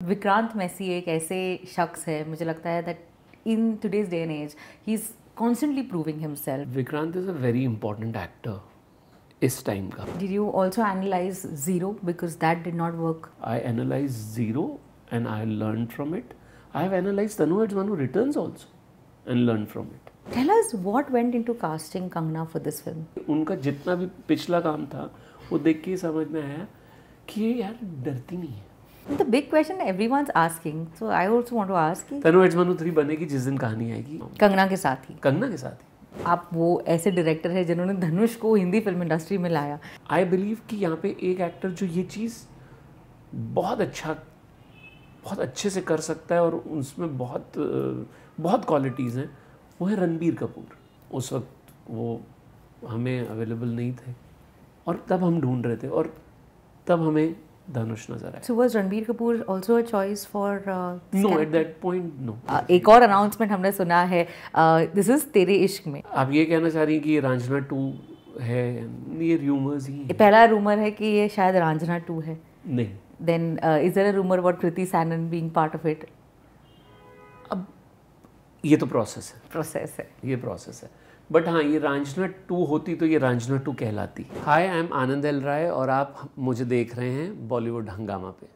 विक्रांत मैसी एक ऐसे शख्स है, मुझे लगता है that in today's day and as he is constantly proving himself. Vikrant is a very important actor इस टाइम का. Did you also analyze Zero because that did not work? I analyze Zero and I learned from it. I have analyzed Tanu Adds Manu Returns also and learned from it. Tell us what went into casting Kangana for this film. उनका जितना भी पिछला काम था वो देख के समझ में आया कि ये यार डरती नहीं है. The big question everyone's asking, so I also want to ask कि तनु एड्स मनु 3 बनेगी जिस दिन कहानी आएगी कंगना के साथ ही. कंगना के साथ ही. आप वो ऐसे डायरेक्टर है जिन्होंने धनुष को हिंदी फिल्म इंडस्ट्री में लाया. आई बिलीव कि यहाँ पे एक एक्टर जो ये चीज़ बहुत अच्छे से कर सकता है और उसमें बहुत क्वालिटीज़ हैं, वो है रणबीर कपूर. उस वक्त वो हमें अवेलेबल नहीं थे और तब हम ढूंढ रहे थे और तब हमें धनुष नजर आया. So was Ranbir Kapoor also a choice for this No, character? at that point, no. एक और अनाउंसमेंट हमने सुना है, दिस इज तेरे इश्क में. आप ये कहना चाह रही हैं कि ये रांझना 2 है? ये रूमर्स ही हैं. पहला रूमर है कि ये शायद रांझना 2 है. नहीं. Then is there a rumor about Kriti Sanon being part of it? अब ये तो प्रोसेस है. ये प्रोसेस है. बट हाँ, ये रांझना 2 होती तो ये रांझना 2 कहलाती. हाय, आई एम आनंद एल राय और आप मुझे देख रहे हैं बॉलीवुड हंगामा पे.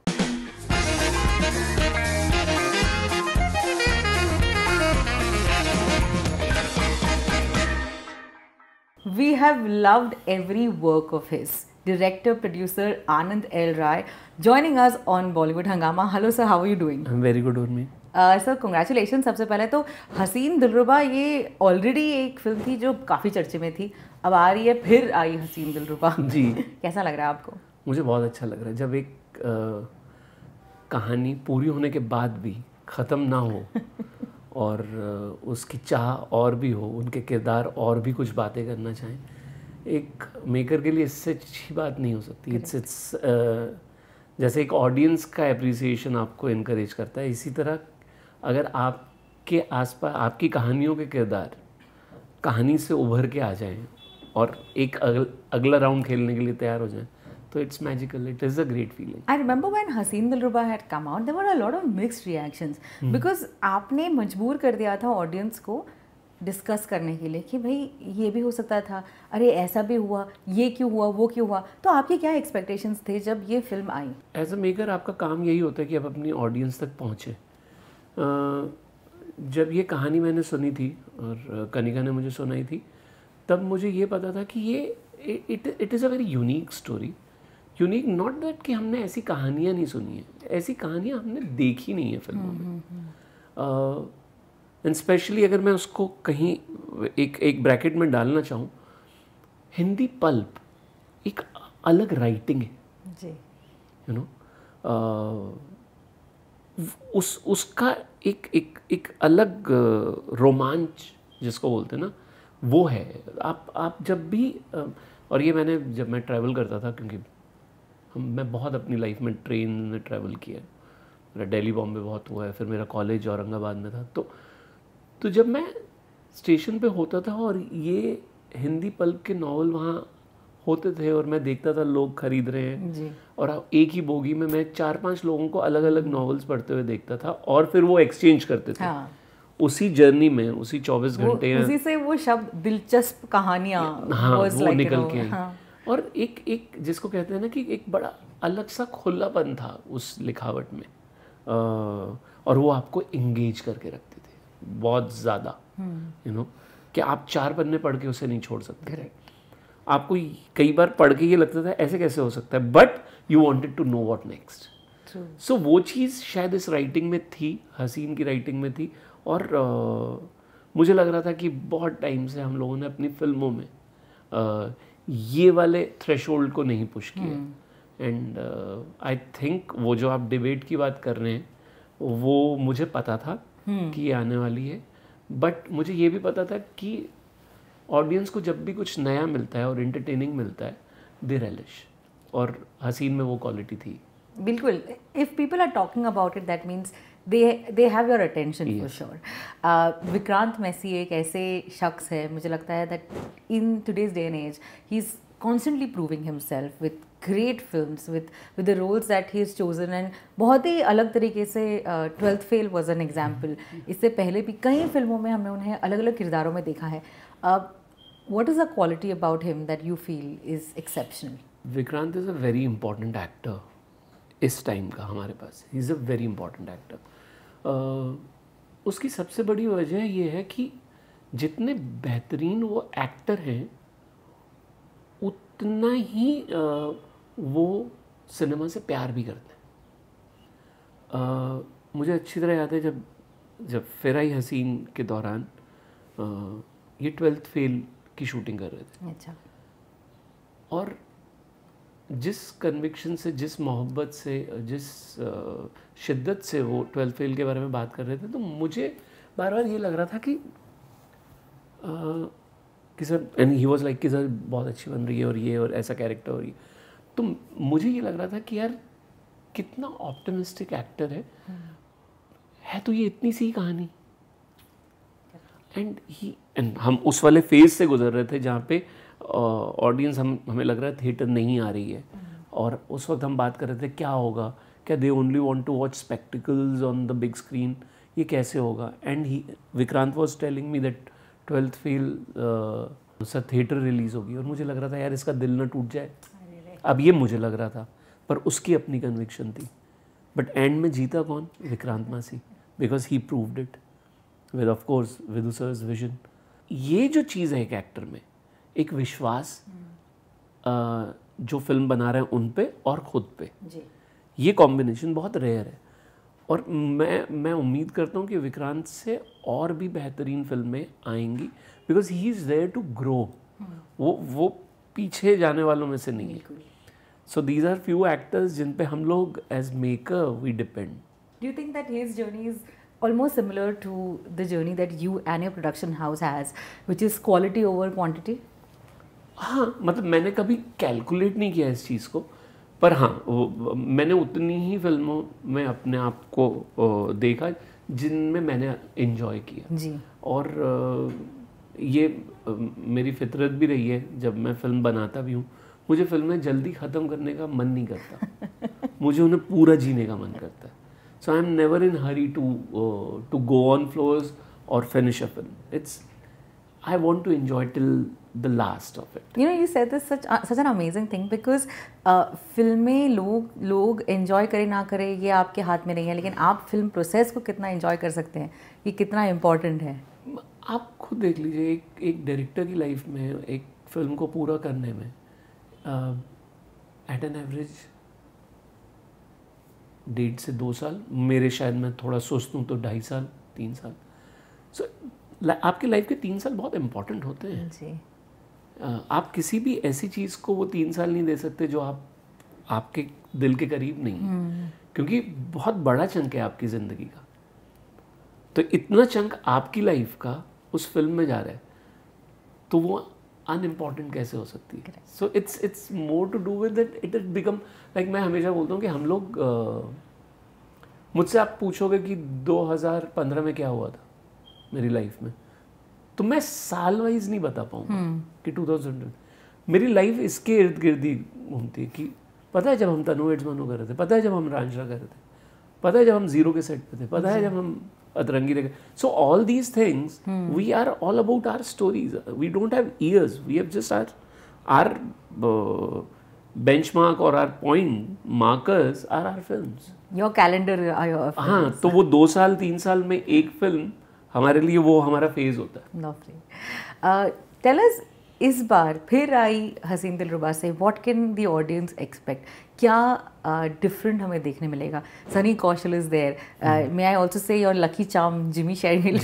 We have loved every work of his. Director, producer Anand L. Rai joining us on Bollywood Hangama. Hello sir, how are you doing? I'm very good, Urmi. Sir congratulation. सबसे पहले तो हसीन दिलरुबा ये ऑलरेडी एक फिल्म थी जो काफ़ी चर्चे में थी, अब आ रही है, फिर आई हसीन दिलरुबा जी. कैसा लग रहा है आपको? मुझे बहुत अच्छा लग रहा है जब एक कहानी पूरी होने के बाद भी ख़त्म ना हो और उसकी चाह और भी हो, उनके किरदार और भी कुछ बातें करना चाहें. एक मेकर के लिए इससे अच्छी बात नहीं हो सकती. इट्स जैसे एक ऑडियंस का एप्रिसिएशन आपको इनकरेज करता है, इसी तरह अगर आपके आसपास आपकी कहानियों के किरदार कहानी से उभर के आ जाएं और एक अगला राउंड खेलने के लिए तैयार हो जाएं, तो it's magical. It is a great feeling. I remember when Haseen Dilruba had come out, there were a lot of mixed reactions because आपने मजबूर कर दिया था ऑडियंस को डिस्कस करने के लिए कि भाई ये भी हो सकता था, अरे ऐसा भी हुआ, ये क्यों हुआ, वो क्यों हुआ. तो आपके क्या एक्सपेक्टेशंस थे जब ये फिल्म आई? एज अ मेकर आपका काम यही होता है कि आप अपनी ऑडियंस तक पहुँचे. जब ये कहानी मैंने सुनी थी और कनिका ने मुझे सुनाई थी, तब मुझे ये पता था कि ये it is a very unique story. Unique not that कि हमने ऐसी कहानियाँ नहीं सुनी हैं, ऐसी कहानियाँ हमने देखी नहीं है फिल्मों में. एंड स्पेशली अगर मैं उसको कहीं एक ब्रैकेट में डालना चाहूँ, हिंदी पल्प एक अलग राइटिंग है जी. You know. उसका एक अलग रोमांच जिसको बोलते हैं ना, वो है. आप जब भी और ये जब मैं ट्रैवल करता था, क्योंकि मैं बहुत अपनी लाइफ में ट्रेन में ट्रैवल किया है. मेरा दिल्ली बॉम्बे बहुत हुआ है, फिर मेरा कॉलेज औरंगाबाद में था. तो जब मैं स्टेशन पे होता था और ये हिंदी पल्प के नॉवल वहाँ होते थे और मैं देखता था लोग खरीद रहे हैं जी. और एक ही बोगी में मैं 4-5 लोगों को अलग अलग नॉवेल्स पढ़ते हुए देखता था और फिर वो एक्सचेंज करते थे. हाँ. उसी जर्नी में, उसी 24 घंटे उसी से वो शब्द दिलचस्प कहानियाँ हाँ, वो like, निकल के आई. और एक जिसको कहते हैं ना कि एक बड़ा अलग सा खुलापन था उस लिखावट में, और वो आपको इंगेज करके रखते थे बहुत ज़्यादा. यू नो कि आप 4 पन्ने पढ़ के उसे नहीं छोड़ सकते. आपको कई बार पढ़ के ये लगता था ऐसे कैसे हो सकता है, but you wanted to know what next. So वो चीज़ शायद इस राइटिंग में थी, हसीन की राइटिंग में थी. और मुझे लग रहा था कि बहुत टाइम से हम लोगों ने अपनी फिल्मों में ये वाले थ्रेशोल्ड को नहीं पुश किया. एंड आई थिंक वो जो आप डिबेट की बात कर रहे हैं, वो मुझे पता था कि ये आने वाली है. बट मुझे ये भी पता था कि ऑडियंस को जब भी कुछ नया मिलता है और इंटरटेनिंग मिलता है, दे रेलिश. और हसीन में वो क्वालिटी थी. बिल्कुल. If people are talking about it, that means they have your attention for sure. Vikrant Massey एक ऐसे शख्स है, मुझे लगता है that in today's day and age he is constantly proving himself with great films, with the roles that he has chosen, and बहुत ही अलग तरीके से 12th Fail was an example. इससे पहले भी कई फिल्मों में हमने उन्हें अलग अलग किरदारों में देखा है. What is the quality about him that you feel is exceptional? Vikrant is a very important actor इस टाइम का हमारे पास. He is a very important actor. उसकी सबसे बड़ी वजह ये है कि जितने बेहतरीन वो एक्टर हैं उतना ही वो सिनेमा से प्यार भी करते हैं. मुझे अच्छी तरह याद है जब फिर आई हसीन के दौरान ये 12th फेल की शूटिंग कर रहे थे. अच्छा. और जिस कन्विक्शन से, जिस मोहब्बत से, जिस शिद्दत से वो 12th फेल के बारे में बात कर रहे थे, तो मुझे बार बार ये लग रहा था कि sir, and he was like कि सर बहुत अच्छी बन रही है और ये और ऐसा कैरेक्टर और ये. तो मुझे ये लग रहा था कि यार कितना ऑप्टिमिस्टिक एक्टर है तो ये इतनी सी कहानी. एंड हम उस वाले फेज से गुजर रहे थे जहाँ पे ऑडियंस हमें लग रहा है थिएटर नहीं आ रही है. और उस वक्त हम बात कर रहे थे क्या होगा, क्या they only want to watch spectacles on the big screen, ये कैसे होगा. And Vikrant was telling me that 12th fail sir theatre release होगी. और मुझे लग रहा था यार इसका दिल ना टूट जाए. अब ये मुझे लग रहा था, पर उसकी अपनी कन्विक्शन थी. बट एंड में जीता कौन? Vikrant Massey, because he proved it with of course Vidhu sir's vision. ये जो चीज़ है एक एक्टर में, एक विश्वास जो फिल्म बना रहे हैं उन पे और ख़ुद पे, ये कॉम्बिनेशन बहुत रेयर है. और मैं उम्मीद करता हूँ कि विक्रांत से और भी बेहतरीन फिल्में आएंगी, because he is there to grow. वो पीछे जाने वालों में से नहीं है. So these are few actors जिन पे हम लोग as maker we depend. Do you think that his journey is almost similar to the journey that you and your production house has, which is quality over quantity? हाँ, मतलब मैंने कभी calculate नहीं किया इस चीज़ को, पर हाँ मैंने उतनी ही फिल्मों में अपने आप को देखा जिनमें मैंने एंजॉय किया जी. और ये मेरी फितरत भी रही है. जब मैं फिल्म बनाता भी हूँ, मुझे फिल्में जल्दी ख़त्म करने का मन नहीं करता. मुझे उन्हें पूरा जीने का मन करता है. So I'm never in hurry to go on floors or finish a film. I want to enjoy till the last of it. You know, you said this such an amazing thing because फिल्में लोग enjoy करें ना करें ये आपके हाथ में नहीं है, लेकिन आप फिल्म प्रोसेस को कितना enjoy कर सकते हैं, ये कितना important है. आप खुद देख लीजिए, एक डायरेक्टर की लाइफ में एक फिल्म को पूरा करने में एट एन एवरेज 1.5 से 2 साल, मेरे शायद मैं थोड़ा सोचता हूँ तो 2.5 साल 3 साल. सो आपके लाइफ के 3 साल बहुत इम्पोर्टेंट होते हैं जी. आप किसी भी ऐसी चीज़ को वो 3 साल नहीं दे सकते जो आपके दिल के करीब नहीं है, क्योंकि बहुत बड़ा चंक है आपकी ज़िंदगी का. तो इतना चंक आपकी लाइफ का उस फिल्म में जा रहा है, तो वो अनइम्पॉर्टेंट कैसे हो सकती है. So it's more to do with that it become like, मैं हमेशा बोलता हूँ कि हम लोग मुझसे आप पूछोगे कि 2015 में क्या हुआ था मेरी लाइफ में, तो मैं साल वाइज नहीं बता पाऊँगा कि 2000 मेरी लाइफ इसके इर्द गिर्द ही घूमती है. कि पता है जब हम तनु एड्स मनु कर रहे थे, पता है जब हम रांझा कर रहे थे, पता है जब हम जीरो के सेट पे थे, पता है जब हम अतरंगी रह गए. So all these things we are all about our stories. We don't have years, we have just our benchmark और our point markers are our films. Your calendar. हाँ, तो वो 2 साल 3 साल में एक फिल्म हमारे लिए वो हमारा फेज होता है. टेल अस, इस बार फिर आई हसीन दिलरुबा से what can the audience expect? क्या डिफरेंट हमें देखने मिलेगा? Sunny Kaushal is there. May I also say your lucky charm Jimmy Shergill.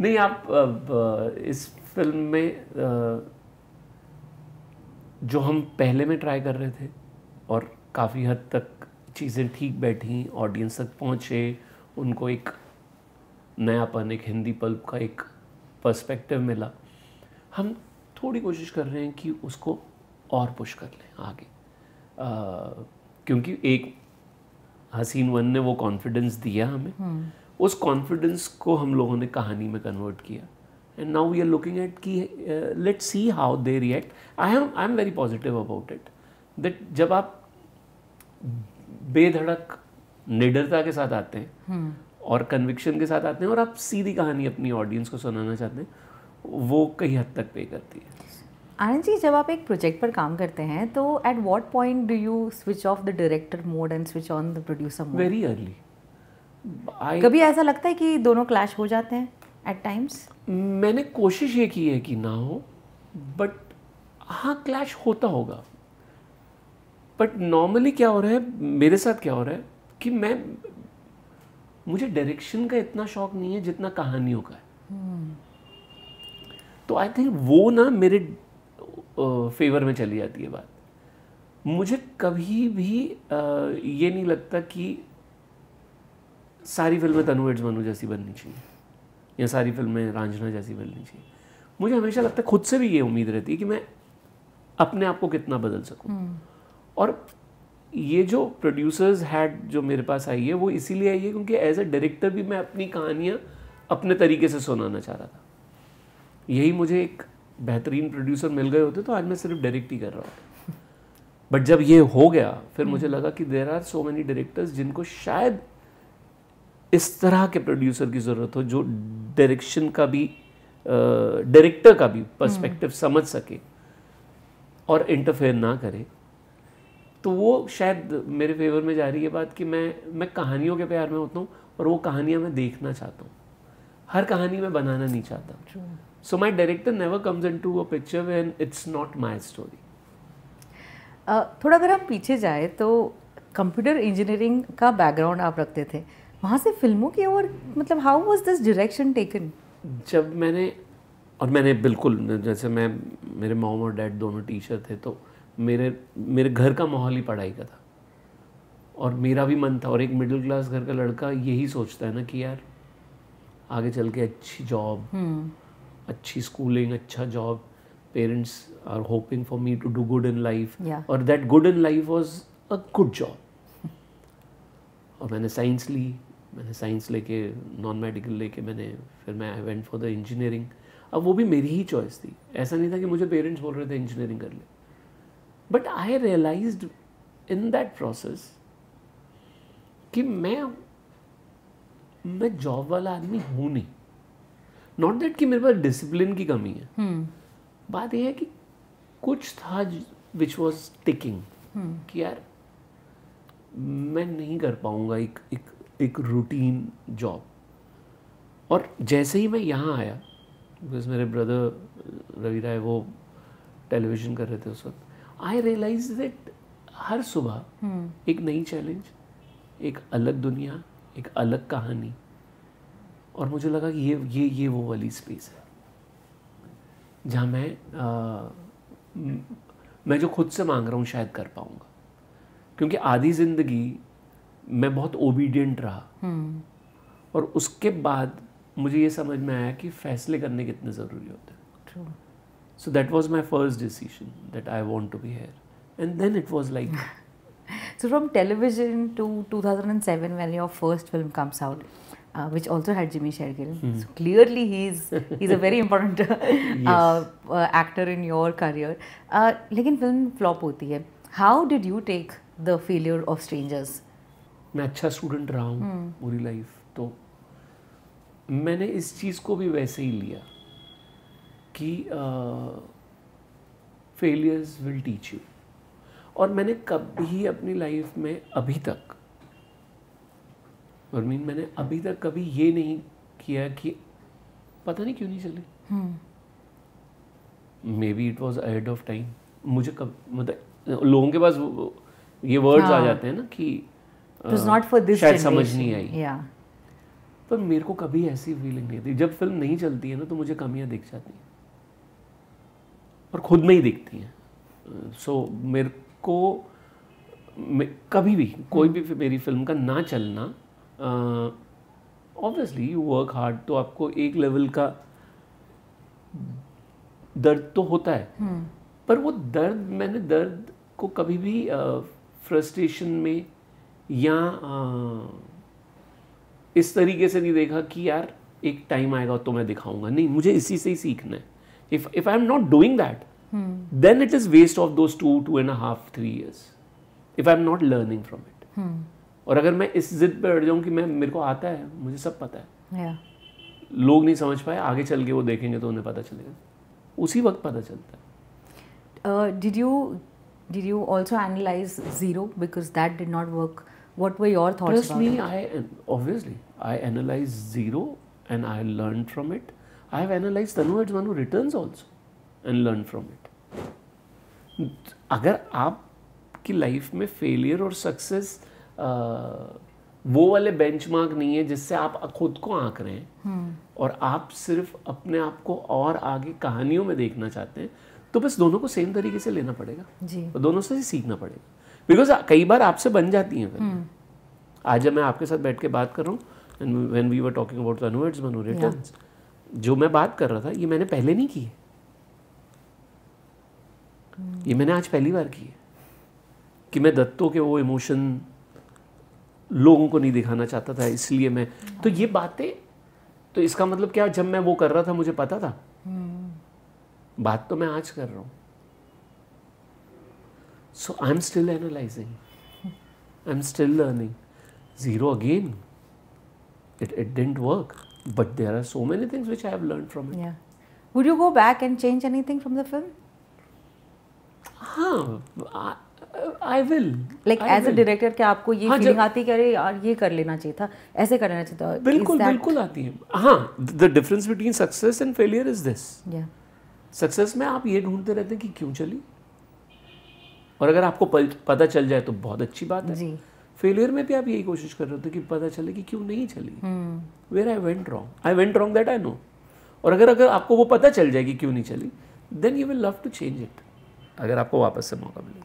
नहीं, आप इस फिल्म में जो हम पहले में ट्राई कर रहे थे और काफ़ी हद तक चीज़ें ठीक बैठी, ऑडियंस तक पहुँचे, उनको एक नयापन, एक हिंदी पल्प का एक पर्सपेक्टिव मिला, हम थोड़ी कोशिश कर रहे हैं कि उसको और पुश कर लें आगे. क्योंकि एक हसीन 1 ने वो कॉन्फिडेंस दिया हमें, उस कॉन्फिडेंस को हम लोगों ने कहानी में कन्वर्ट किया. And now we are looking at कि let's see how they react. I am very positive about it that जब आप बेधड़क निडरता के साथ आते हैं और कन्विक्शन के साथ आते हैं और आप सीधी कहानी अपनी ऑडियंस को सुनाना चाहते हैं, वो कई हद तक पे करती है. आनंद जी, जब आप एक प्रोजेक्ट पर काम करते हैं तो at what point do you switch off the director mode and switch on the producer mode? Very early. कभी ऐसा लगता है कि दोनों क्लैश हो जाते हैं एट टाइम्स? मैंने कोशिश ये की है कि ना हो, बट हाँ क्लैश होता होगा. बट नॉर्मली क्या हो रहा है, मेरे साथ क्या हो रहा है कि मुझे डायरेक्शन का इतना शौक नहीं है जितना कहानियों का है. तो आई थिंक वो ना मेरे फेवर में चली जाती है बात. मुझे कभी भी ये नहीं लगता कि सारी फिल्में तनु एड्स मनु जैसी बननी चाहिए या सारी फिल्में रांझना जैसी बननी चाहिए. मुझे हमेशा लगता है, खुद से भी ये उम्मीद रहती है कि मैं अपने आप को कितना बदल सकूं. और ये जो प्रोड्यूसर्स हैड जो मेरे पास आई है वो इसीलिए आई है क्योंकि एज अ डायरेक्टर भी मैं अपनी कहानियाँ अपने तरीके से सुनाना चाह रहा था. यही मुझे एक बेहतरीन प्रोड्यूसर मिल गए होते तो आज मैं सिर्फ डायरेक्ट ही कर रहा होता. बट जब ये हो गया फिर मुझे लगा कि there are so many directors जिनको शायद इस तरह के प्रोड्यूसर की ज़रूरत हो जो डायरेक्शन का भी डायरेक्टर का भी पर्सपेक्टिव समझ सके और इंटरफेयर ना करे. तो वो शायद मेरे फेवर में जा रही है बात कि मैं कहानियों के प्यार में होता हूँ और वो कहानियाँ मैं देखना चाहता हूँ. हर कहानी में बनाना नहीं चाहता. So my director never comes into a picture when it's not my story. थोड़ा अगर हम पीछे जाए तो कंप्यूटर इंजीनियरिंग का बैकग्राउंड आप रखते थे, वहाँ से फिल्मों की ओर मतलब how was this direction taken? जब मैंने बिल्कुल, जैसे मेरे मॉम और डैड दोनों टीचर थे तो मेरे घर का माहौल ही पढ़ाई का था और मेरा भी मन था. और एक मिडिल क्लास घर का लड़का यही सोचता है ना कि यार आगे चल के अच्छी जॉब, अच्छी स्कूलिंग, अच्छा job, parents are hoping for me to do good in life, और that good in life was a good job. और मैंने साइंस लेके नॉन मेडिकल लेके फिर मैं I went for the engineering. अब वो भी मेरी ही चॉइस थी, ऐसा नहीं था कि मुझे पेरेंट्स बोल रहे थे इंजीनियरिंग कर ले. But I realised in that process कि मैं जॉब वाला आदमी हूँ नहीं. नॉट दैट कि मेरे पास डिसिप्लिन की कमी है. बात यह है कि कुछ था विच वॉज टिकिंग कि यार मैं नहीं कर पाऊँगा एक रूटीन जॉब. और जैसे ही मैं यहाँ आया, बिकॉज मेरे ब्रदर रवि राय वो टेलीविज़न कर रहे थे उस वक्त, आई रियलाइज दैट हर सुबह एक नई चैलेंज, एक अलग दुनिया, एक अलग कहानी. और मुझे लगा कि ये वो वाली स्पेस है जहाँ मैं जो खुद से मांग रहा हूँ शायद कर पाऊँगा. क्योंकि आधी ज़िंदगी मैं बहुत ओबीडियंट रहा और उसके बाद मुझे ये समझ में आया कि फैसले करने कितने ज़रूरी होते हैं. So that was my first decision that I want to be here, and then it was like. So from television to 2007 when your first film comes out, which also had Jimmy Shergill. So clearly he's a very important actor in your career. लेकिन film flop होती है. How did you take the failure of Strangers? मैं अच्छा student रहा हूँ पूरी life, तो मैंने इस चीज़ को भी वैसे ही लिया कि फेलियर्स विल टीच यू. और मैंने कभी अपनी लाइफ में अभी तक मैंने अभी तक कभी ये नहीं किया कि पता नहीं क्यों नहीं चली. May be it was ahead of time. मुझे मतलब लोगों के पास ये वर्ड्स आ जाते हैं ना कि शायद समझ नहीं आई. पर मेरे को कभी ऐसी फीलिंग नहीं थी. जब फिल्म नहीं चलती है ना तो मुझे कमियां दिख जाती हैं और खुद में ही दिखती हैं. सो मेरे को कभी भी कोई भी मेरी फिल्म का ना चलना, ऑब्वियसली यू वर्क हार्ड तो आपको एक लेवल का दर्द तो होता है, पर वो मैंने दर्द को कभी भी फ्रस्ट्रेशन में या इस तरीके से नहीं देखा कि यार एक टाइम आएगा तो मैं दिखाऊंगा, नहीं, मुझे इसी से ही सीखना है. If I am not doing that, then it is waste of those 2.5, 3 years. If I am not learning from it. और अगर मैं इस जिद पे अड़ जाऊं कि मेरे को आता है, मुझे सब पता है, लोग नहीं समझ पाए, आगे चल के वो देखेंगे तो उन्हें पता चलेगा, उसी वक्त पता चलता है. Did you also analyze Zero because that did not work? What were your thoughts about it? Trust me, I analyzed Zero and I learned from it. I have analyzed Tanu Heads Manu Returns also and learned from it. अगर आपकी life में failure और success वो वाले benchmark नहीं है जिससे आप खुद को आंक रहे हैं और आप सिर्फ अपने आप को और आगे कहानियों में देखना चाहते हैं, तो बस दोनों को सेम तरीके से लेना पड़ेगा जी. और दोनों से सीखना पड़ेगा. बिकॉज कई बार आपसे बन जाती हैं. आज जब मैं आपके साथ बैठ के बात कर रहा हूँ, and when we were talking about Tanu weds Manu returns, जो मैं बात कर रहा था ये मैंने पहले नहीं की है, ये मैंने आज पहली बार की है कि मैं दत्तों के वो इमोशन लोगों को नहीं दिखाना चाहता था, इसलिए मैं तो ये बातें, तो इसका मतलब क्या, जब मैं वो कर रहा था मुझे पता था. बात तो मैं आज कर रहा हूँ. So I am still analysing, I am still learning. Zero again, it didn't work, but there are so many things which I have learned from it. Yeah. Would you go back and change anything from the film? हाँ, I will. Like as a director, क्या आपको ये feeling आती है कि अरे यार ये कर लेना चाहिए था, ऐसे कर लेना चाहिए था? बिल्कुल आती है. हाँ, the difference between success and failure is this. Yeah. Success में आप ये ढूंढते रहते हैं कि क्यों चली, और अगर आपको पता चल जाए तो बहुत अच्छी बात है. जी. फेलियर में भी आप यही कोशिश कर रहे होते कि पता चले कि क्यों नहीं चली, where I went wrong that I know. और अगर आपको वो पता चल जाए कि क्यों नहीं चली, then you will love to change it, अगर आपको वापस से मौका मिले.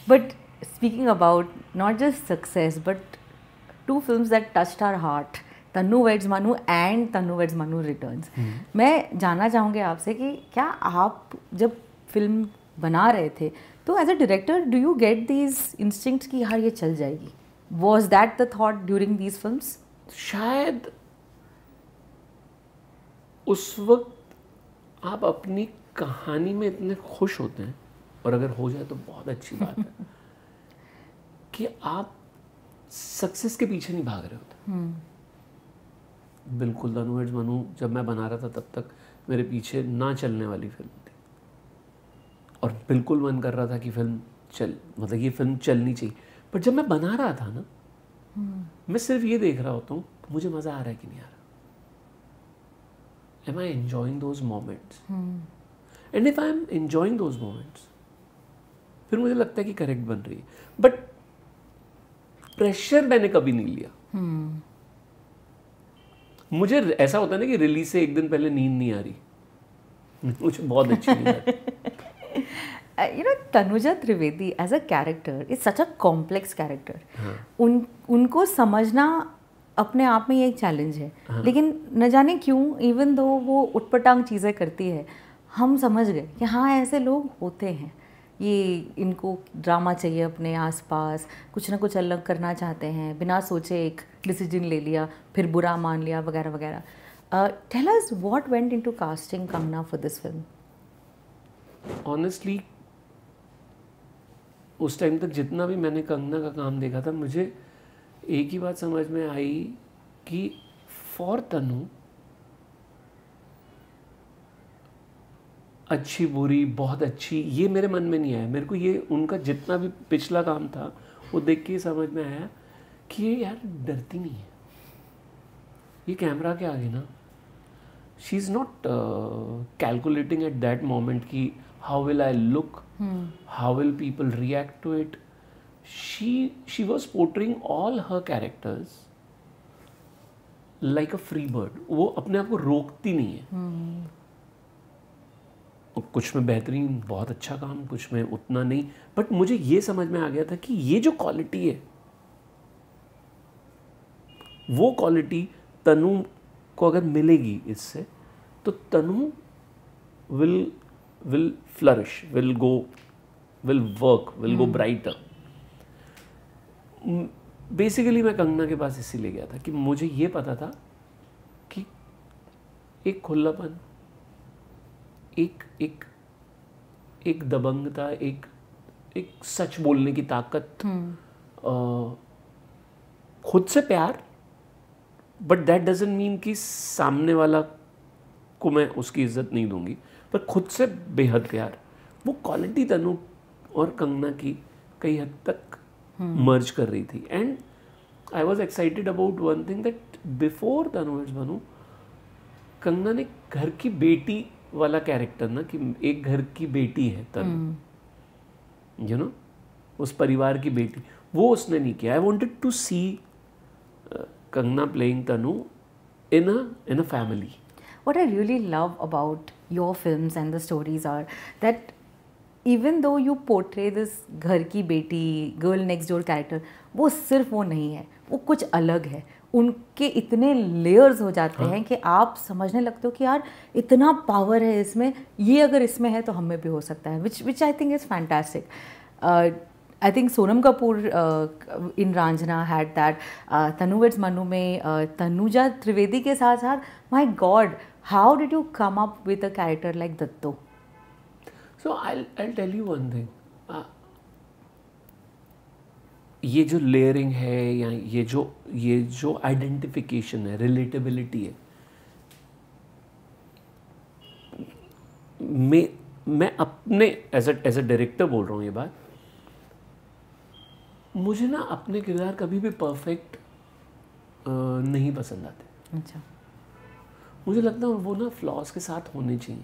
But speaking about not just success but 2 films that touched our heart, Tanu weds Manu and Tanu weds Manu returns. मैं जानना चाहूँगी आपसे कि क्या आप जब फिल्म बना रहे थे तो as a director do you get these instincts कि यार ये चल जाएगी? Was that the thought during these films? शायद उस वक्त आप अपनी कहानी में इतने खुश होते हैं, और अगर हो जाए तो बहुत अच्छी बात है कि आप सक्सेस के पीछे नहीं भाग रहे होते. बिल्कुल तनु हेड्स मनु जब मैं बना रहा था तब तक मेरे पीछे ना चलने वाली फिल्म थी, और बिल्कुल मन कर रहा था कि मतलब ये फिल्म चलनी चाहिए. पर जब मैं बना रहा था ना, मैं सिर्फ ये देख रहा होता हूँ मुझे मज़ा आ रहा है कि नहीं आ रहा. Am I enjoying those moments? And if I am enjoying those moments, फिर मुझे लगता है कि करेक्ट बन रही है. बट प्रेशर मैंने कभी नहीं लिया. मुझे ऐसा होता है ना कि रिलीज से एक दिन पहले नींद नहीं आ रही, मुझे बहुत अच्छी नींद आ रही. You know, Tanuja Trivedi as a character is such a complex character. उनको समझना अपने आप में एक चैलेंज है. लेकिन न जाने क्यों, इवन दो वो उटपटांग चीज़ें करती है, हम समझ गए कि हाँ ऐसे लोग होते हैं, ये इनको ड्रामा चाहिए अपने आसपास, कुछ ना कुछ अलग करना चाहते हैं, बिना सोचे एक डिसीजन ले लिया, फिर बुरा मान लिया वगैरह वगैरह. Tell us what went into casting Kangna for this film? Honestly, उस टाइम तक जितना भी मैंने कंगना का काम देखा था, मुझे एक ही बात समझ में आई कि फॉर तनु अच्छी बुरी बहुत अच्छी ये मेरे मन में नहीं आया. मेरे को ये उनका जितना भी पिछला काम था वो देख के समझ में आया कि ये यार डरती नहीं है, ये कैमरा के आगे ना, she is not calculating at that moment कि how will I look, how will people react to it. She was portraying all her characters like a free bird. वो अपने आप को रोकती नहीं है. कुछ में बेहतरीन बहुत अच्छा काम, कुछ में उतना नहीं, बट मुझे ये समझ में आ गया था कि ये जो क्वालिटी है वो क्वालिटी तनु को अगर मिलेगी इससे, तो तनु will flourish, will work, will go brighter. Basically मैं कंगना के पास इसीलिए गया था कि मुझे ये पता था कि एक खुलापन, एक एक एक दबंगता, एक एक सच बोलने की ताकत, खुद से प्यार, बट दैट डजंट मीन कि सामने वाला को मैं उसकी इज्जत नहीं दूंगी, पर खुद से बेहद प्यार, वो क्वालिटी तनु और कंगना की कई हद तक मर्ज कर रही थी. And I was excited about one thing that before Tanu it's बनू, कंगना ने घर की बेटी वाला कैरेक्टर ना, कि एक घर की बेटी है तनु, यू नो, उस परिवार की बेटी, वो उसने नहीं किया. I wanted to see Kangana playing Tanu in a family. What I really love about your films and the stories are that even though you portray this घर की बेटी, girl next door character, वो सिर्फ वो नहीं है, वो कुछ अलग है. उनके इतने लेयर्स हो जाते हैं कि आप समझने लगते हो कि यार इतना पावर है इसमें, ये अगर इसमें है तो हम में भी हो सकता है, which I think is fantastic. I think Sonam Kapoor in Ranjana had that. Tanu Veds Manu में Tanuja Trivedi के साथ साथ, my God, how did you come up with a character like Datto? So I'll tell you one thing. ये जो layering है या ये जो आइडेंटिफिकेशन है, रिलेटेबिलिटी है, मैं अपने एज अ डायरेक्टर बोल रहा हूँ ये बात, मुझे ना अपने किरदार कभी भी परफेक्ट नहीं पसंद आते. अच्छा. मुझे लगता है वो ना फ्लॉज के साथ होने चाहिए,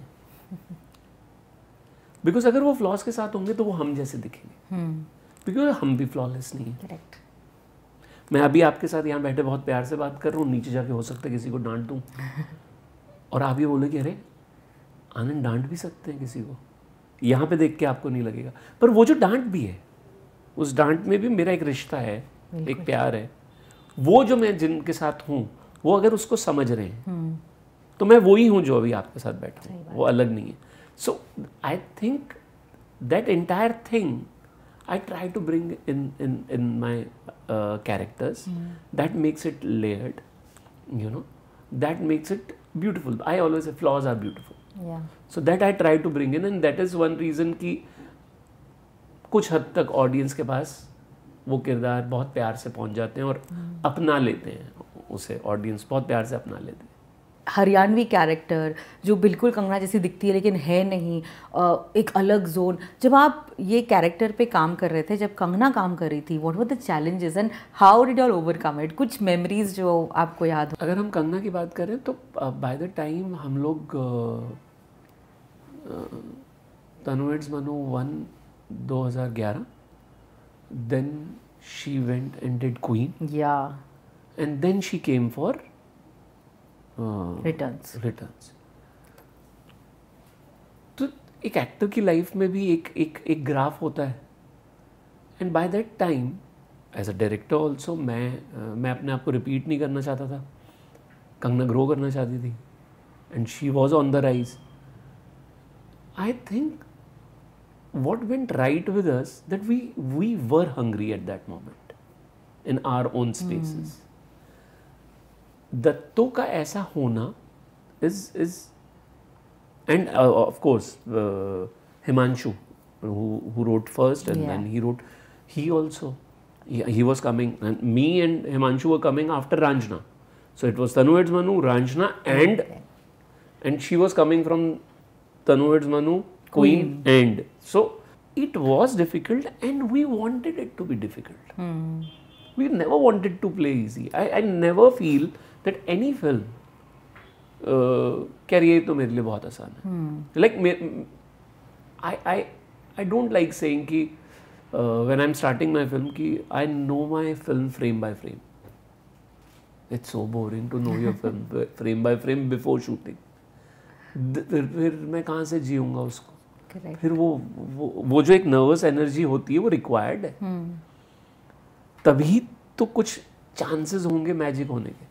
बिकॉज अगर वो फ्लॉज के साथ होंगे तो वो हम जैसे दिखेंगे, बिकॉज हम भी फ्लॉलेस नहीं है. करेक्ट. मैं अभी आपके साथ यहाँ बैठे बहुत प्यार से बात कर रहा हूँ, नीचे जाके हो सकता है किसी को डांट दूँ और आप ये बोले कि अरे आनंद डांट भी सकते हैं किसी को, यहाँ पे देख के आपको नहीं लगेगा, पर वो जो डांट भी है, उस डांट में भी मेरा एक रिश्ता है, एक प्यार है. वो जो मैं जिनके साथ हूँ, वो अगर उसको समझ रहे हैं तो मैं वही हूँ जो अभी आपके साथ बैठा हूँ, वो अलग नहीं है. So I think that entire thing I try to bring in my characters, that makes it layered, you know, that makes it beautiful. I always say flaws are beautiful, so that I try to bring in, and that is one reason कि कुछ हद तक audience के पास वो किरदार बहुत प्यार से पहुंच जाते हैं और अपना लेते हैं उसे, ऑडियंस बहुत प्यार से अपना लेते हैं. हरियाणवी कैरेक्टर जो बिल्कुल कंगना जैसी दिखती है लेकिन है नहीं, एक अलग जोन. जब आप ये कैरेक्टर पे काम कर रहे थे, जब कंगना काम कर रही थी, what were the challenges and how did you all overcome it? कुछ मेमोरीज जो आपको याद हो. अगर हम कंगना की बात करें तो बाय द टाइम हम लोग तनु weds Manu 2011, then she went and did Queen. Yeah. And then she came for Returns. तो एक एक्टर की लाइफ में भी एक ग्राफ होता है, and by that time as a director also मैं अपने आप को रिपीट नहीं करना चाहता था. कंगना ग्रो करना चाहती थी and she was on the rise. I think what went right with us that we were hungry at that moment in our own spaces. दत्तो का ऐसा होना is and of course Himanshu who wrote first and then he also he was coming, and me and Himanshu were coming after Ranjana, so it was Tanu Veds Manu, Ranjana and she was coming from Tanu Veds Manu, Queen, and so it was difficult and we wanted it to be difficult. We never wanted to play easy. I never feel that any film career तो मेरे लिए बहुत आसान है. Like I don't like saying कि when I'm starting my film कि I know my film frame by frame. It's so boring to know your film frame by frame before shooting. फिर मैं कहाँ से जीऊँगा उसको? Correct. फिर वो जो एक नर्वस एनर्जी होती है वो रिक्वायर्ड है. तभी तो कुछ चांसेस होंगे मैजिक होने के.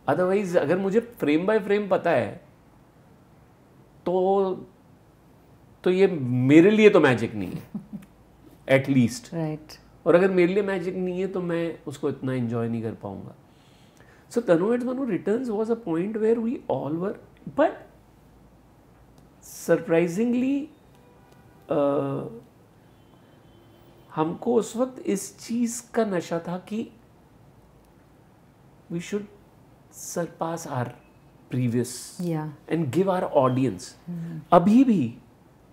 अदरवाइज अगर मुझे फ्रेम बाय फ्रेम पता है तो ये मेरे लिए तो मैजिक नहीं है एटलीस्ट. राइट. और अगर मेरे लिए मैजिक नहीं है तो मैं उसको इतना एंजॉय नहीं कर पाऊंगा. So Tanu Adds Manu Returns was a point where we all were, but surprisingly हमको उस वक्त इस चीज का नशा था कि we should surpass our previous and give our audience. अभी भी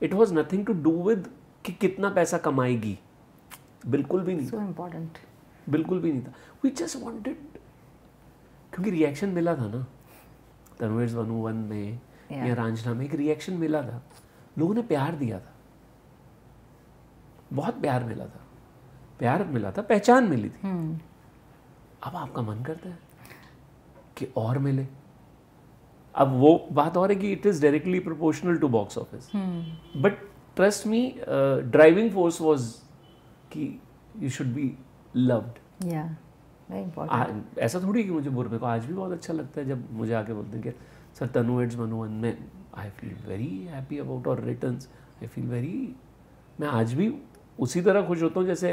it was nothing to do with कि कितना पैसा कमाएगी, बिल्कुल भी नहीं. So important. बिल्कुल भी नहीं था. We just wanted, क्योंकि रिएक्शन मिला था ना तनु एड्स मनु 1 में या रांझना में, एक रिएक्शन मिला था, लोगों ने प्यार दिया था, बहुत प्यार मिला था, पहचान मिली थी. अब आपका मन करता है कि और मिले. अब वो बात और है कि it is directly proportional to box office, but trust me driving force was कि यू शुड बी लव्ड. ऐसा थोड़ी कि मुझे मेरे को आज भी बहुत अच्छा लगता है जब मुझे आके बोलते हैं कि सर तनु एड्स मनु 1 में I feel very happy about और रिटर्न्स, आई फील वेरी, मैं आज भी उसी तरह खुश होता हूँ जैसे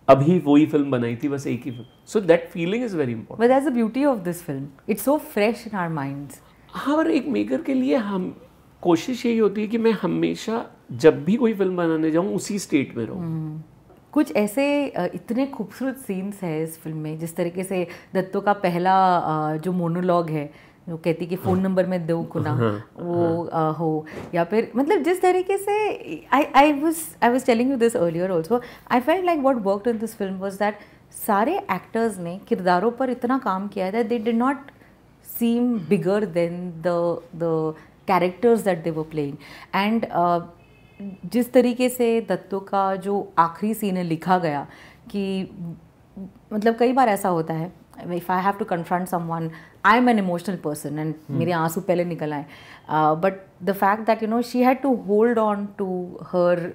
अभी वही फिल्म बनाई थी, बस एक ही फिल्म. So that feeling is very important. But that's the beauty of this film, it's so fresh in our minds. हाँ, और एक मेकर के लिए हम कोशिश यही होती है कि मैं हमेशा जब भी कोई फिल्म बनाने जाऊँ उसी स्टेट में रहूँ. कुछ ऐसे इतने खूबसूरत सीन्स हैं इस फिल्म में, जिस तरीके से दत्तो का पहला जो मोनोलॉग है, जो कहती कि फ़ोन नंबर में दो गुना वो हो, या फिर मतलब जिस तरीके से I was telling you this earlier also, I felt like what worked in this film was that सारे एक्टर्स ने किरदारों पर इतना काम किया है, they did not seem bigger than the characters that they were playing. And जिस तरीके से दत्तो का जो आखिरी सीन है लिखा गया कि मतलब कई बार ऐसा होता है, if I have to confront someone, I am an emotional person and मेरे आंसू पहले निकल आए, but the fact that you know she had to hold on to her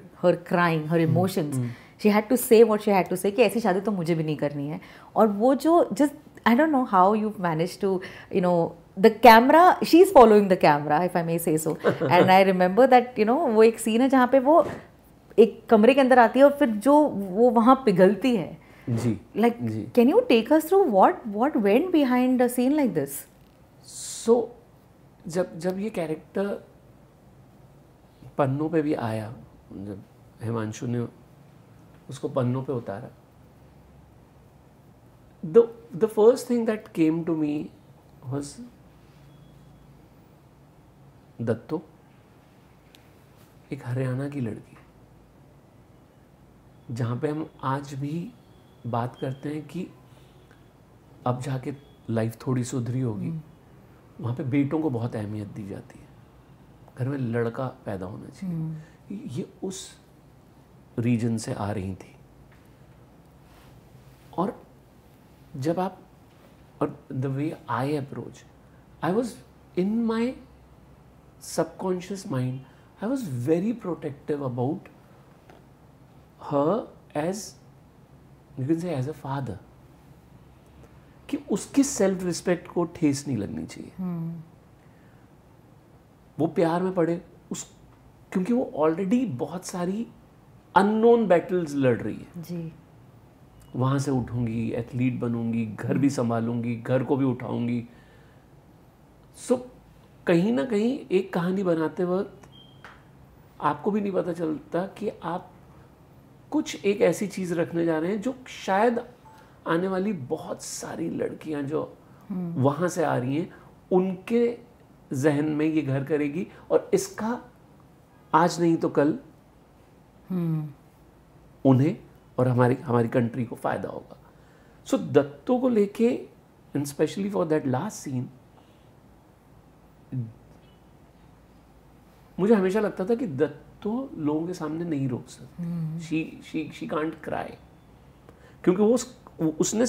crying, her emotions, she had to say what she had to say कि ऐसी शादी तो मुझे भी नहीं करनी है. और वो जो just I don't know how you manage to you know the camera, she's following the camera if I may say so. And I remember that you know वो एक सीन है जहाँ पे वो एक कमरे के अंदर आती है और फिर जो वो वहाँ पिघलती है. जी. Like can you take us through what went behind a scene like this? So जब ये कैरेक्टर पन्नों पे भी आया, जब हिमांशु ने उसको पन्नों पे उतारा, the first thing that came to me was दत्तो एक हरियाणा की लड़की, जहाँ पे हम आज भी बात करते हैं कि अब जाके लाइफ थोड़ी सुधरी होगी, वहाँ पे बेटों को बहुत अहमियत दी जाती है, घर में लड़का पैदा होना चाहिए. ये उस रीजन से आ रही थी. और जब आप, और the way I approach, I was in my subconscious mind, I was very protective about her as you can say as a father, कि उसकी सेल्फ रिस्पेक्ट को ठेस नहीं लगनी चाहिए. वो प्यार में पड़े उस, क्योंकि वो ऑलरेडी बहुत सारी अननोन बैटल्स लड़ रही है जी. वहाँ से उठूंगी, एथलीट बनूंगी, घर भी संभालूंगी, घर को भी उठाऊंगी. सो कहीं ना कहीं एक कहानी बनाते वक्त आपको भी नहीं पता चलता कि आप कुछ एक ऐसी चीज़ रखने जा रहे हैं जो शायद आने वाली बहुत सारी लड़कियां जो वहाँ से आ रही हैं उनके जहन में ये घर करेगी, और इसका आज नहीं तो कल उन्हें और हमारी कंट्री को फ़ायदा होगा. सो दत्तो को लेके, and specially for that last scene, मुझे हमेशा लगता था कि दत्तो लोगों के सामने नहीं रोक सकती. शी कांट क्राई, क्योंकि वो उसने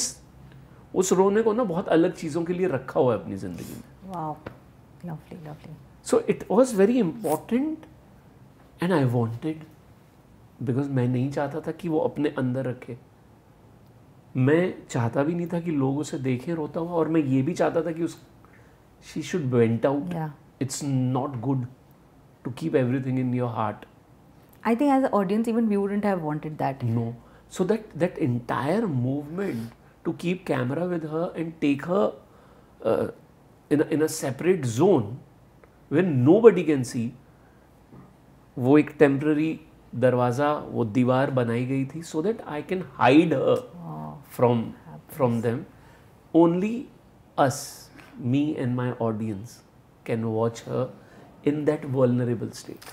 उस रोने को ना बहुत अलग चीज़ों के लिए रखा हुआ है अपनी ज़िंदगी में. Wow, lovely lovely. So it was very important and I wanted, because मैं नहीं चाहता था कि वो अपने अंदर रखे. मैं चाहता भी नहीं था कि लोग उसे देखें रोता हुआ, और मैं ये भी चाहता था कि she should vent out. Yeah. It's not good to keep everything in your heart. I think as an audience even we wouldn't have wanted that. No. So that entire movement to keep camera with her and take her in a separate zone when nobody can see. वो एक temporary दरवाज़ा, वो दीवार बनाई गई थी so that I can hide her from them. Only us, me and my audience can watch her in that vulnerable state.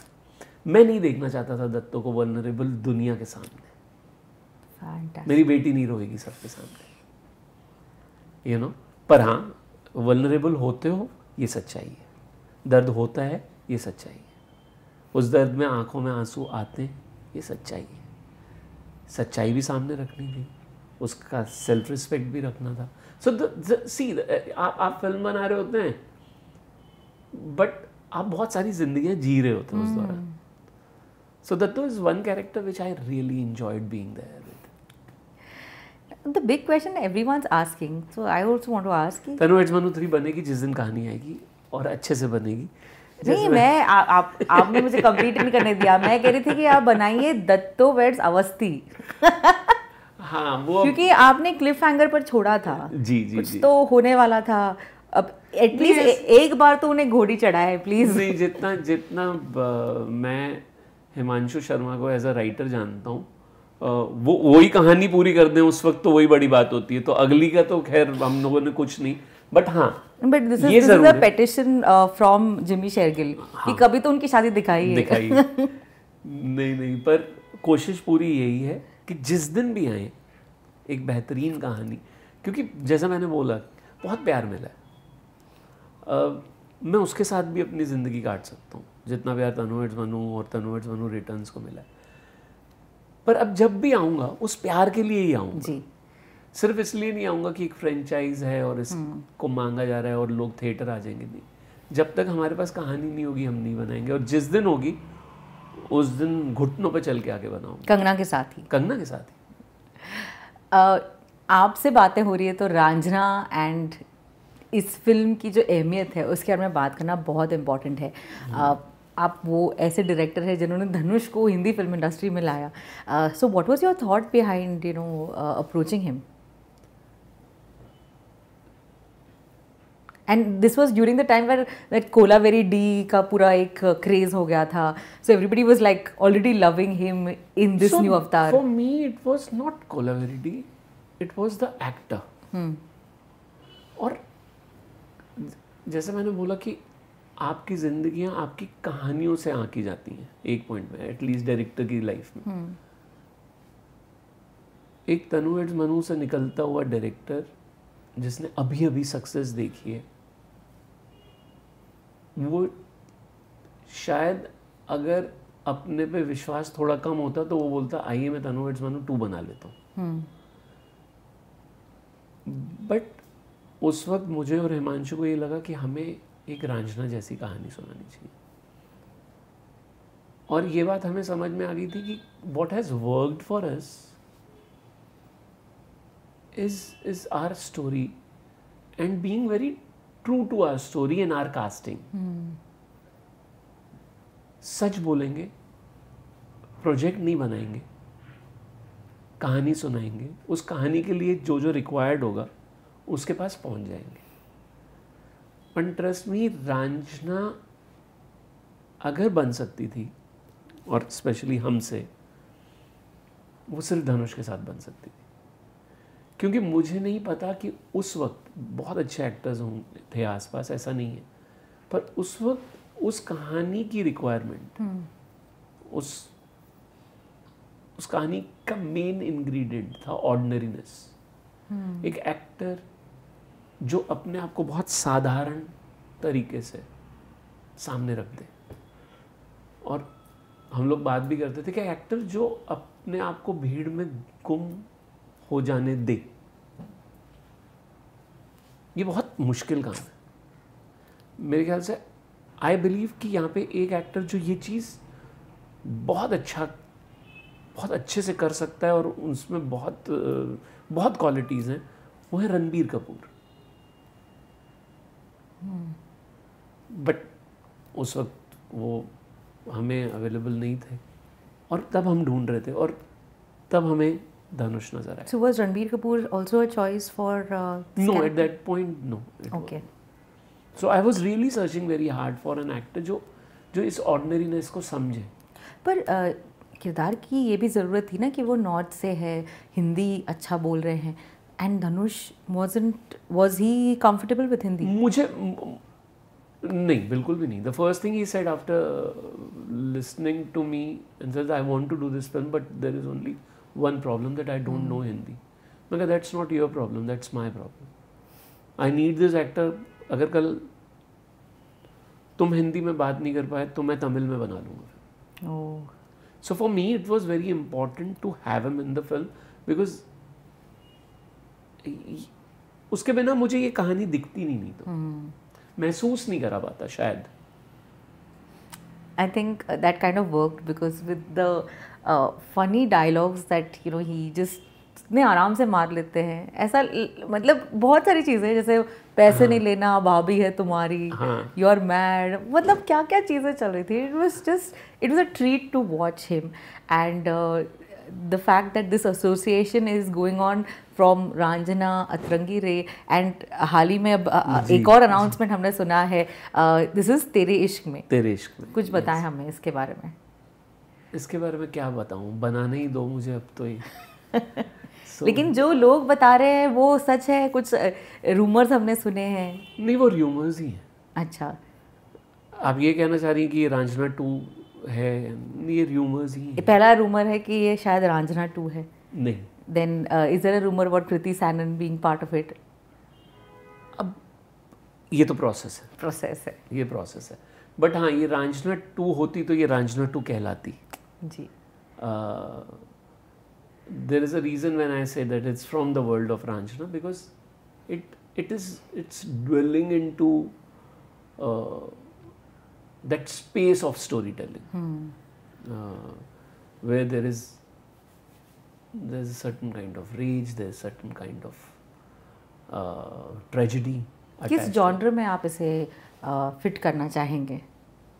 मैं नहीं देखना चाहता था दत्तो को vulnerable दुनिया के सामने. Fantastic. मेरी बेटी नहीं रोएगी सबके सामने, you know. पर हाँ, vulnerable होते हो, ये सच्चाई है. दर्द होता है, ये सच्चाई है. उस दर्द में आंखों में आंसू आते हैं, ये सच्चाई है. सच्चाई भी सामने रखनी थी, उसका सेल्फ रिस्पेक्ट भी रखना था. सो सी, आप फिल्म बना रहे होते हैं बट आप बहुत सारी जिंदगियां जी रहे होते हैं उस दौरान. So Datto is one character which I really enjoyed being there with. The big question everyone's asking, so I also want to ask. Tanu weds Manu 3 बनेगी जिस दिन कहानी आएगी, और अच्छे से बनेगी. नहीं, मैं आपने मुझे कंप्लीट नहीं करने दिया. मैं कह रही थी कि आप बनाइए दत्तो वेड्स अवस्थी. हाँ, वो क्योंकि आपने क्लिफ हैंगर पर छोड़ा था. जी जी कुछ जी. तो होने वाला था. अब एटलीस्ट एक बार तो उन्हें घोड़ी चढ़ाए प्लीज. नहीं, जितना मैं हिमांशु शर्मा को एज अ राइटर जानता हूँ, वो वही कहानी पूरी कर दें उस वक्त तो वही बड़ी बात होती है. तो अगली का तो खैर हम लोगों ने कुछ नहीं, बट हाँ, but this is a petition from Jimmy Shergill कि कभी तो उनकी शादी दिखाई नहीं, पर कोशिश पूरी यही है कि जिस दिन भी आए एक बेहतरीन कहानी, क्योंकि जैसा मैंने बोला बहुत प्यार मिला है. मैं उसके साथ भी अपनी ज़िंदगी काट सकता हूँ जितना प्यार तनु एड्स मनु और तनु एड्स मनु रिटर्न्स को मिला है. पर अब जब भी आऊँगा उस प्यार के लिए ही आऊँगा जी. सिर्फ इसलिए नहीं आऊँगा कि एक फ्रेंचाइज है और इसको मांगा जा रहा है और लोग थिएटर आ जाएंगे. नहीं, जब तक हमारे पास कहानी नहीं होगी हम नहीं बनाएंगे. और जिस दिन होगी उस दिन घुटनों पे चल के आके बनाऊंगा. कंगना के साथ ही. आपसे बातें हो रही है तो रांझना एंड इस फिल्म की जो अहमियत है उसके बारे में बात करना बहुत इम्पॉर्टेंट है. आप वो ऐसे डायरेक्टर हैं जिन्होंने धनुष को हिंदी फिल्म इंडस्ट्री में लाया. So what was your thought behind approaching him? And this was during the time where that Kolaveri Di का पूरा एक क्रेज हो गया था. So everybody was like already loving him in this new avatar. For me it was not Kolaveri Di, it was the actor. और जैसे मैंने बोला कि आपकी जिंदगियां आपकी कहानियों से आंकी जाती हैं एक पॉइंट में, एटलीस्ट डायरेक्टर की लाइफ में. एक तनु एड्स मनु से निकलता हुआ डायरेक्टर जिसने अभी अभी सक्सेस देखी है, वो शायद अगर अपने पे विश्वास थोड़ा कम होता तो वो बोलता आइए मैं तनु एड्स मनु 2 बना लेता हूँ. बट उस वक्त मुझे और हिमांशु को ये लगा कि हमें एक रांझना जैसी कहानी सुनानी चाहिए. और ये बात हमें समझ में आ गई थी कि what has worked for us is our story and being very true to our story and our casting. सच बोलेंगे, प्रोजेक्ट नहीं बनाएंगे, कहानी सुनाएंगे, उस कहानी के लिए जो जो रिक्वायर्ड होगा उसके पास पहुंच जाएंगे. पर ट्रस्ट मी, रांझना अगर बन सकती थी और स्पेशली हमसे, वो सिर्फ धनुष के साथ बन सकती थी. क्योंकि मुझे नहीं पता कि उस वक्त बहुत अच्छे एक्टर्स थे आसपास, ऐसा नहीं है, पर उस वक्त उस कहानी की रिक्वायरमेंट, उस कहानी का मेन इंग्रेडिएंट था ऑर्डिनरीनेस. एक एक्टर जो अपने आप को बहुत साधारण तरीके से सामने रख दे. और हम लोग बात भी करते थे कि एक्टर जो अपने आप को भीड़ में गुम हो जाने दे, ये बहुत मुश्किल काम है मेरे ख्याल से. आई बिलीव कि यहाँ पे एक एक्टर जो ये चीज़ बहुत अच्छे से कर सकता है और उसमें बहुत क्वालिटीज़ हैं, वो है रणबीर कपूर. बट उस वक्त वो हमें अवेलेबल नहीं थे और तब हम ढूंढ रहे थे और तब हमें धनुष नजर आया. So was Ranbir Kapoor also a choice for this No, character? at that point, no. Okay. So I was really searching very hard for an actor जो इस ordinariness को समझे. पर किरदार की ये भी ज़रूरत थी ना कि वो नॉर्थ से है, हिंदी अच्छा बोल रहे हैं, and Dhanush was he comfortable with Hindi? मुझे नहीं, बिल्कुल भी नहीं. The first thing he said after listening to me and says I want to do this film but there is only one problem that I don't know Hindi. मैं कहा that's not your problem, that's my problem. I need this actor. अगर कल तुम हिंदी में बात नहीं कर पाए तो मैं तमिल में बना लूँगा. Oh. So for me it was very important to have him in the film because उसके बिना मुझे ये कहानी दिखती नहीं तो महसूस नहीं करा पाता शायद. I think that kind of worked because with the funny dialogues that he just इतने आराम से मार लेते हैं. ऐसा मतलब बहुत सारी चीज़ें जैसे पैसे नहीं लेना, भाभी है तुम्हारी, यू आर मैड, मतलब क्या क्या चीज़ें चल रही थी. It was a treat to watch him and the fact that this association is going on from Raanjhanaa, Atrangi Re, and हाल ही में अब एक और अनाउंसमेंट हमने सुना है, दिस इज तेरे इश्क में. कुछ बताएं हमें इसके बारे में. इसके बारे में क्या बताऊं, बनाने ही दो मुझे अब तो ही. लेकिन जो लोग बता रहे हैं वो सच है, कुछ रूमर्स हमने सुने हैं. नहीं, वो रूमर्स ही हैं. अच्छा, आप ये कहना चाह रही हैं कि ये रांझना 2 है? ये रूमर्स ही हैं. पहला रूमर है कि ये शायद रांझना 2 है. नहीं. Then is there a rumour about Kriti Sanon being part of it? अब ये तो प्रोसेस है. ये प्रोसेस है. बट हाँ, ये रांझना 2 होती तो ये रांझना 2 कहलाती. जी. There is a reason when I say that it's from the world of Ranjana because it's dwelling into that space of storytelling where there's a certain kind of rage, there's certain kind of tragedy. किस genre में आप इसे fit करना चाहेंगे?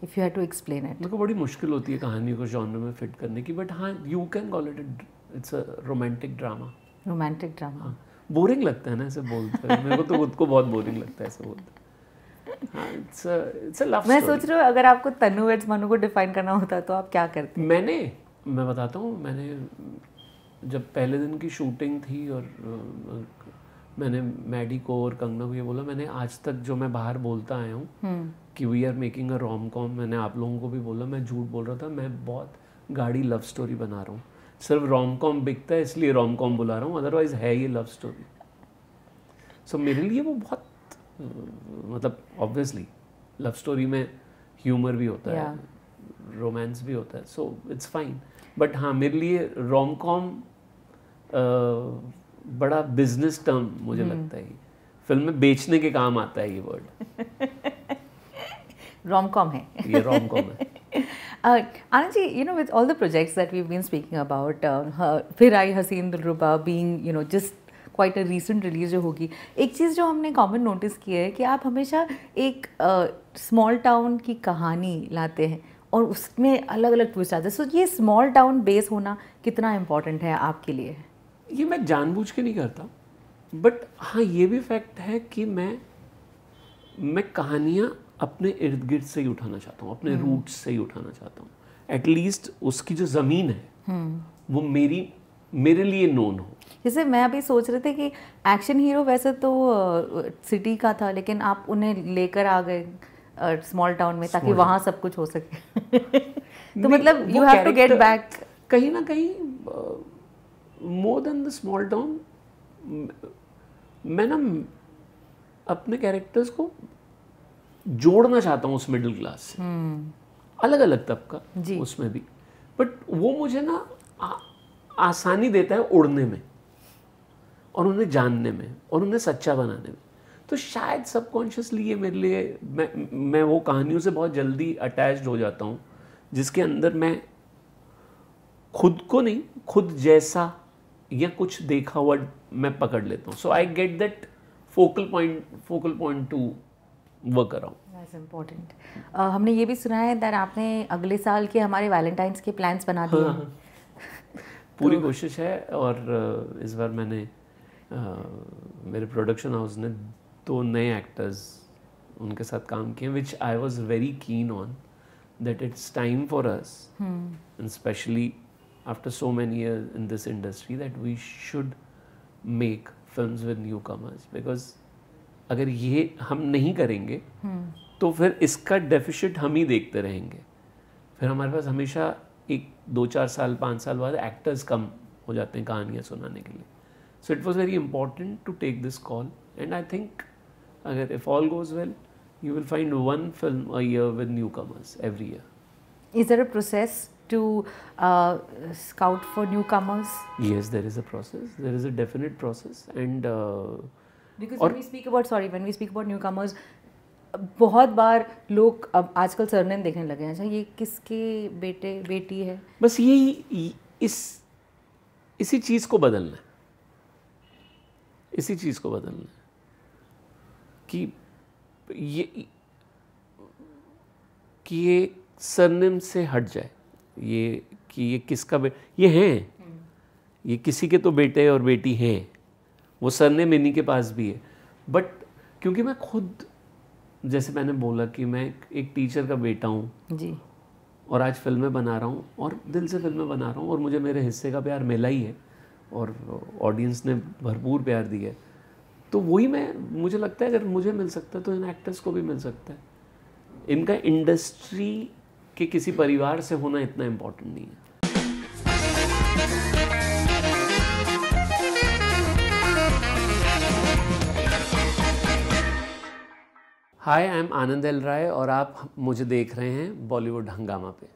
If you had to explain it. मेरे को बड़ी मुश्किल होती है कहानी को जॉनर में फिट करने की, बट हाँ, you can call it it's a romantic drama. Romantic drama. Boring लगता है ना ऐसे बोलते हैं. मेरे को तो खुद को बहुत बोरिंग लगता है ऐसे बोलते. हाँ, it's a love story. मैं सोच रही हूँ अगर आपको तनु वेड्स मनु को डिफाइन करना होता तो आप क्या करते? मैं बताता हूँ. मैंने जब पहले दिन की शूटिंग थी और मैंने मैडी को और कंगना को ये बोला, मैंने आज तक जो मैं बाहर बोलता आया हूँ कि we are making a rom com, मैंने आप लोगों को भी बोला, मैं झूठ बोल रहा था. मैं बहुत गाड़ी लव स्टोरी बना रहा हूँ. सिर्फ रोम कॉम बिकता है इसलिए रोम कॉम बुला रहा हूँ, अदरवाइज है ये लव स्टोरी. सो मेरे लिए वो बहुत मतलब ऑब्वियसली लव स्टोरी में ह्यूमर भी होता है, रोमांस भी होता है, सो इट्स फाइन. बट हाँ, मेरे लिए रोम कॉम बड़ा बिजनेस टर्म मुझे लगता है. फिल्म में बेचने के काम आता है ये वर्ड. रोम-कॉम है. ये रोम-कॉम है. Anand ji, with all the projects that we've been speaking about, फिर आई हसीन दिलरुबा being, just quite a recent release जो होगी, एक चीज़ जो हमने कॉमन नोटिस की है कि आप हमेशा एक स्मॉल टाउन की कहानी लाते हैं और उसमें अलग अलग ट्विस्ट आते हैं. सो ये स्मॉल टाउन बेस होना कितना इम्पोर्टेंट है आपके लिए? ये मैं जानबूझ के नहीं करता, बट हाँ, ये भी फैक्ट है कि मैं कहानियाँ अपने इर्द गिर्द से ही उठाना चाहता हूँ, अपने रूट्स से ही उठाना चाहता हूँ. एटलीस्ट उसकी जो ज़मीन है वो मेरे लिए नोन हो. जैसे मैं अभी सोच रहे थे कि एक्शन हीरो वैसे तो सिटी का था, लेकिन आप उन्हें लेकर आ गए स्मॉल टाउन में ताकि वहाँ सब कुछ हो सके. तो मतलब you have to get back. कहीं ना कहीं more than the small town, मैं ना अपने कैरेक्टर्स को जोड़ना चाहता हूँ उस मिडिल क्लास से. अलग अलग तबका उसमें भी, बट वो मुझे ना आसानी देता है उड़ने में और उन्हें जानने में और उन्हें सच्चा बनाने में. तो शायद सबकॉन्शियसली ये मेरे लिए, मैं वो कहानियों से बहुत जल्दी अटैच्ड हो जाता हूँ जिसके अंदर मैं खुद को नहीं, खुद जैसा या कुछ देखा हुआ मैं पकड़ लेता हूँ. So I get that focal point to work around. That's important. हमने ये भी सुना है दैट आपने अगले साल के हमारे वैलेंटाइंस के प्लान्स बना दिए हैं. पूरी कोशिश है। और इस बार मैंने मेरे प्रोडक्शन हाउस ने 2 नए एक्टर्स उनके साथ काम किए, which I was very keen on that it's time for us, and specially after so many years in this industry, that we should make films with newcomers, because अगर ये हम नहीं करेंगे तो फिर इसका डेफिसिट हम ही देखते रहेंगे। फिर हमारे पास हमेशा 2-4 साल 5 साल बाद एक्टर्स कम हो जाते हैं कहानियाँ सुनाने के लिए। So it was very important to take this call, and I think अगर if all goes well you will find 1 film a year with newcomers every year. Is there a process to scout for newcomers? Yes, there is a process. There is a definite process, and because when we speak about newcomers, बहुत बार लोग अब आजकल surname देखने लगे हैं, अच्छा ये किसके बेटे बेटी है। बस यही इसी चीज़ को बदलना है, इसी चीज़ को बदलना है कि ये सरनेम से हट जाए, ये कि ये किसका ये हैं, ये किसी के तो बेटे और बेटी हैं, वो सरनेम इन्हीं के पास भी है। बट क्योंकि मैं खुद, जैसे मैंने बोला कि मैं एक टीचर का बेटा हूँ जी, और आज फिल्में बना रहा हूँ और दिल से फिल्में बना रहा हूँ, और मुझे मेरे हिस्से का प्यार मिला ही है और ऑडियंस ने भरपूर प्यार दिया है, तो वही मुझे लगता है अगर मुझे मिल सकता है तो इन एक्टर्स को भी मिल सकता है। इनका इंडस्ट्री के किसी परिवार से होना इतना इम्पोर्टेंट नहीं है। हाय, आई एम आनंद एल राय और आप मुझे देख रहे हैं बॉलीवुड हंगामा पे।